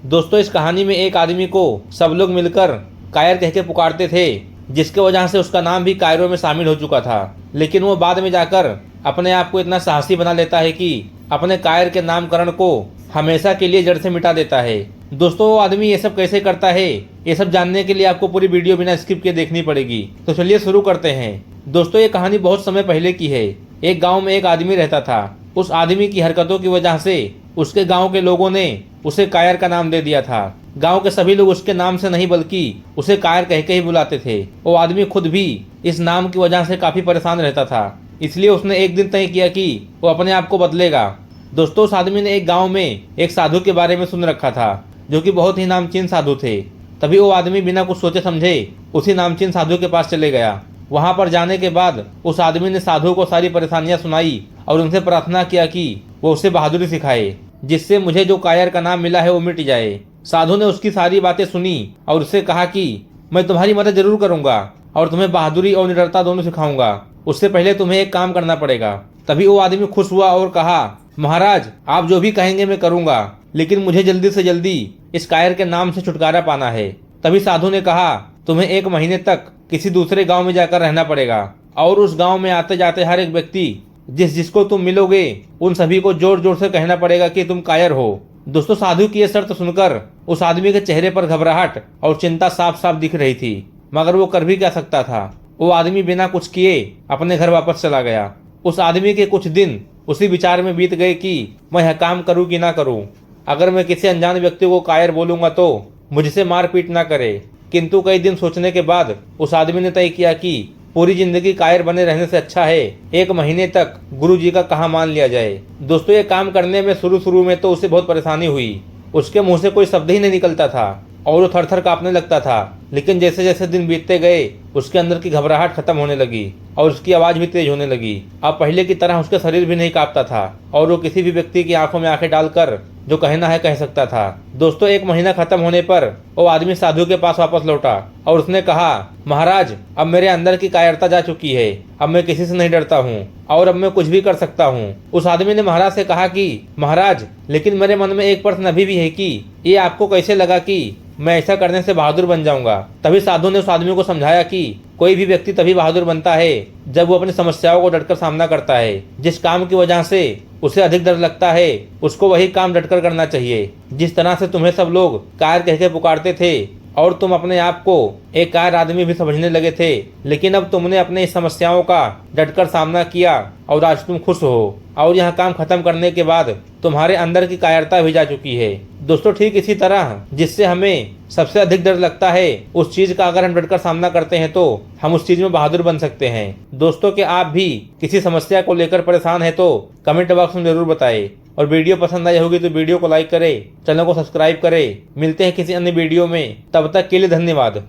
दोस्तों इस कहानी में एक आदमी को सब लोग मिलकर कायर कह के पुकारते थे, जिसके वजह से उसका नाम भी कायरों में शामिल हो चुका था। लेकिन वो बाद में जाकर अपने आप को इतना साहसी बना लेता है कि अपने कायर के नामकरण को हमेशा के लिए जड़ से मिटा देता है। दोस्तों वो आदमी ये सब कैसे करता है, ये सब जानने के लिए आपको पूरी वीडियो बिना स्किप किए देखनी पड़ेगी। तो चलिए शुरू करते हैं। दोस्तों ये कहानी बहुत समय पहले की है। एक गांव में एक आदमी रहता था। उस आदमी की हरकतों की वजह से उसके गांव के लोगों ने उसे कायर का नाम दे दिया था। गांव के सभी लोग उसके नाम से नहीं बल्कि उसे कायर कह के ही बुलाते थे। वो आदमी खुद भी इस नाम की वजह से काफी परेशान रहता था। इसलिए उसने एक दिन तय किया कि वो अपने आप को बदलेगा। दोस्तों उस आदमी ने एक गांव में एक साधु के बारे में सुन रखा था, जो कि बहुत ही नामचीन साधु थे। तभी वो आदमी बिना कुछ सोचे समझे उसी नामचीन साधु के पास चले गया। वहां पर जाने के बाद उस आदमी ने साधु को सारी परेशानियां सुनाई और उनसे प्रार्थना किया कि वो उसे बहादुरी सिखाए, जिससे मुझे जो कायर का नाम मिला है वो मिट जाए। साधु ने उसकी सारी बातें सुनी और उससे कहा कि मैं तुम्हारी मदद जरूर करूंगा और तुम्हें बहादुरी और निडरता दोनों सिखाऊंगा। उससे पहले तुम्हें एक काम करना पड़ेगा। तभी वो आदमी खुश हुआ और कहा, महाराज आप जो भी कहेंगे मैं करूंगा, लेकिन मुझे जल्दी से जल्दी इस कायर के नाम से छुटकारा पाना है। तभी साधु ने कहा, तुम्हें 1 महीने तक किसी दूसरे गांव में जाकर रहना पड़ेगा और उस गांव में आते जाते हर एक व्यक्ति जिसको तुम मिलोगे उन सभी को जोर जोर से कहना पड़ेगा कि तुम कायर हो। दोस्तों साधु की यह शर्त सुनकर उस आदमी के चेहरे पर घबराहट और चिंता साफ साफ दिख रही थी, मगर वो कर भी क्या सकता था। वो आदमी बिना कुछ किए अपने घर वापस चला गया। उस आदमी के कुछ दिन उसी विचार में बीत गए कि मैं यह काम करूं कि ना करूं। अगर मैं किसी अनजान व्यक्ति को कायर बोलूंगा तो मुझसे मारपीट ना करे। किंतु कई दिन सोचने के बाद उस आदमी ने तय किया कि पूरी जिंदगी कायर बने रहने से अच्छा है 1 महीने तक गुरु जी का कहा मान लिया जाए। दोस्तों ये काम करने में शुरू में तो उसे बहुत परेशानी हुई। उसके मुंह से कोई शब्द ही नहीं निकलता था और वो थर थर कांपने लगता था। लेकिन जैसे जैसे दिन बीतते गए उसके अंदर की घबराहट खत्म होने लगी और उसकी आवाज भी तेज होने लगी। अब पहले की तरह उसका शरीर भी नहीं कांपता था और वो किसी भी व्यक्ति की आंखों में आंखें डालकर जो कहना है कह सकता था। दोस्तों 1 महीना खत्म होने पर वो आदमी साधु के पास वापस लौटा और उसने कहा, महाराज अब मेरे अंदर की कायरता जा चुकी है। अब मैं किसी से नहीं डरता हूँ और अब मैं कुछ भी कर सकता हूँ। उस आदमी ने महाराज से कहा कि महाराज लेकिन मेरे मन में एक प्रश्न अभी भी है कि ये आपको कैसे लगा कि मैं ऐसा करने से बहादुर बन जाऊंगा। तभी साधु ने उस आदमी को समझाया कि कोई भी व्यक्ति तभी बहादुर बनता है जब वो अपनी समस्याओं को डटकर सामना करता है। जिस काम की वजह से उसे अधिक डर लगता है उसको वही काम डटकर करना चाहिए। जिस तरह से तुम्हें सब लोग कायर कह के पुकारते थे और तुम अपने आप को एक कायर आदमी भी समझने लगे थे, लेकिन अब तुमने अपने इस समस्याओं का डटकर सामना किया और आज तुम खुश हो और यह काम खत्म करने के बाद तुम्हारे अंदर की कायरता भी जा चुकी है। दोस्तों ठीक इसी तरह जिससे हमें सबसे अधिक डर लगता है उस चीज का अगर हम डटकर सामना करते हैं तो हम उस चीज में बहादुर बन सकते हैं। दोस्तों कि आप भी किसी समस्या को लेकर परेशान है तो कमेंट बॉक्स में जरूर बताएं और वीडियो पसंद आई होगी तो वीडियो को लाइक करें, चैनल को सब्सक्राइब करें। मिलते हैं किसी अन्य वीडियो में, तब तक के लिए धन्यवाद।